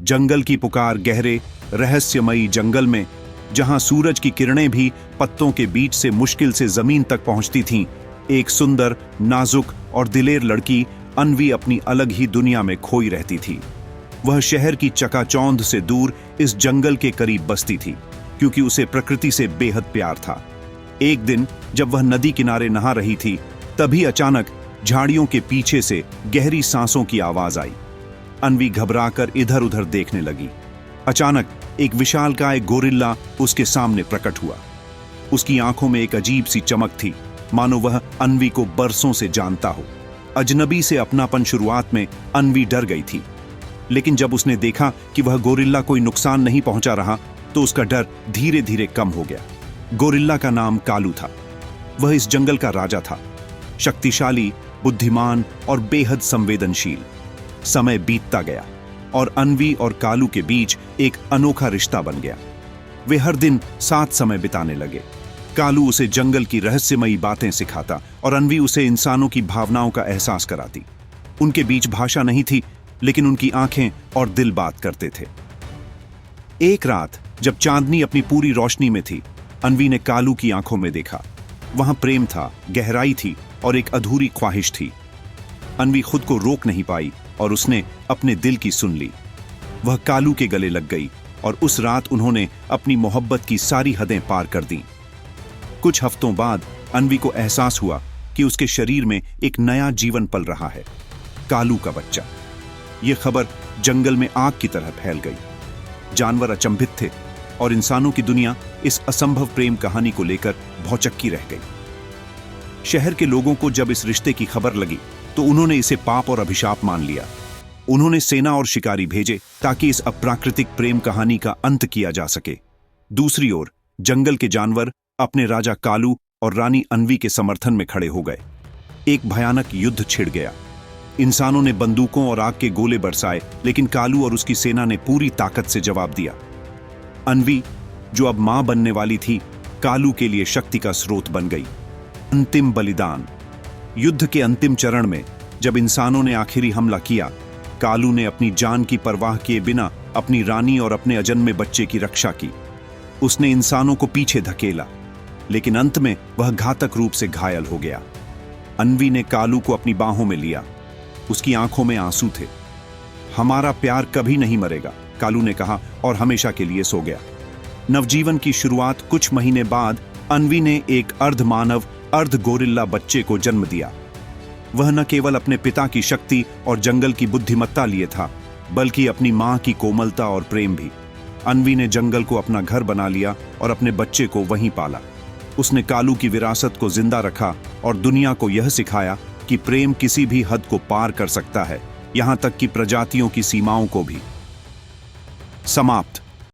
जंगल की पुकार गहरे रहस्यमयी जंगल में, जहां सूरज की किरणें भी पत्तों के बीच से मुश्किल से जमीन तक पहुंचती थीं, एक सुंदर, नाजुक और दिलेर लड़की अन्वी अपनी अलग ही दुनिया में खोई रहती थी। वह शहर की चकाचौंध से दूर इस जंगल के करीब बसती थी, क्योंकि उसे प्रकृति से बेहद प्यार था। एक दिन जब वह नदी किनारे नहा रही थी, तभी अचानक झाड़ियों के पीछे से गहरी सांसों की आवाज आई। अन्वी घबराकर इधर उधर देखने लगी। अचानक एक विशालकाय गोरिल्ला उसके सामने प्रकट हुआ। उसकी आंखों में एक अजीब सी चमक थी, मानो वह अन्वी को बरसों से जानता हो। अजनबी से अपनापन शुरुआत में अन्वी डर गई थी, लेकिन जब उसने देखा कि वह गोरिल्ला कोई नुकसान नहीं पहुंचा रहा, तो उसका डर धीरे धीरे कम हो गया। गोरिल्ला का नाम कालू था। वह इस जंगल का राजा था, शक्तिशाली, बुद्धिमान और बेहद संवेदनशील। समय बीतता गया और अन्वी और कालू के बीच एक अनोखा रिश्ता बन गया। वे हर दिन साथ समय बिताने लगे। कालू उसे जंगल की रहस्यमयी बातें सिखाता और अन्वी उसे इंसानों की भावनाओं का एहसास कराती। उनके बीच भाषा नहीं थी, लेकिन उनकी आंखें और दिल बात करते थे। एक रात जब चांदनी अपनी पूरी रोशनी में थी, अन्वी ने कालू की आंखों में देखा। वहां प्रेम था, गहराई थी और एक अधूरी ख्वाहिश थी। अन्वी खुद को रोक नहीं पाई और उसने अपने दिल की सुन ली। वह कालू के गले लग गई और उस रात उन्होंने अपनी मोहब्बत की सारी हदें पार कर दी। कुछ हफ्तों बाद अन्वी को एहसास हुआ कि उसके शरीर में एक नया जीवन पल रहा है, कालू का बच्चा। यह खबर जंगल में आग की तरह फैल गई। जानवर अचंभित थे और इंसानों की दुनिया इस असंभव प्रेम कहानी को लेकर भौचक्की रह गई। शहर के लोगों को जब इस रिश्ते की खबर लगी, तो उन्होंने इसे पाप और अभिशाप मान लिया। उन्होंने सेना और शिकारी भेजे ताकि इस अप्राकृतिक प्रेम कहानी का अंत किया जा सके। दूसरी ओर जंगल के जानवर अपने राजा कालू और रानी अन्वी के समर्थन में खड़े हो गए। एक भयानक युद्ध छिड़ गया। इंसानों ने बंदूकों और आग के गोले बरसाए, लेकिन कालू और उसकी सेना ने पूरी ताकत से जवाब दिया। अन्वी, जो अब मां बनने वाली थी, कालू के लिए शक्ति का स्रोत बन गई। अंतिम बलिदान। युद्ध के अंतिम चरण में जब इंसानों ने आखिरी हमला किया, कालू ने अपनी जान की परवाह किए बिना अपनी रानी और अपने अजन्मे बच्चे की रक्षा की। उसने इंसानों को पीछे धकेला, लेकिन अंत में वह घातक रूप से घायल हो गया। अन्वी ने कालू को अपनी बाहों में लिया। उसकी आंखों में आंसू थे। हमारा प्यार कभी नहीं मरेगा, कालू ने कहा और हमेशा के लिए सो गया। नवजीवन की शुरुआत कुछ महीने बाद अन्वी ने एक अर्ध मानव अर्ध गोरिल्ला बच्चे को जन्म दिया। वह न केवल अपने पिता की शक्ति और जंगल की बुद्धिमत्ता लिए था, बल्कि अपनी मां की कोमलता और प्रेम भी। अन्वी ने जंगल को अपना घर बना लिया और अपने बच्चे को वहीं पाला। उसने कालू की विरासत को जिंदा रखा और दुनिया को यह सिखाया कि प्रेम किसी भी हद को पार कर सकता है, यहां तक कि प्रजातियों की सीमाओं को भी। समाप्त।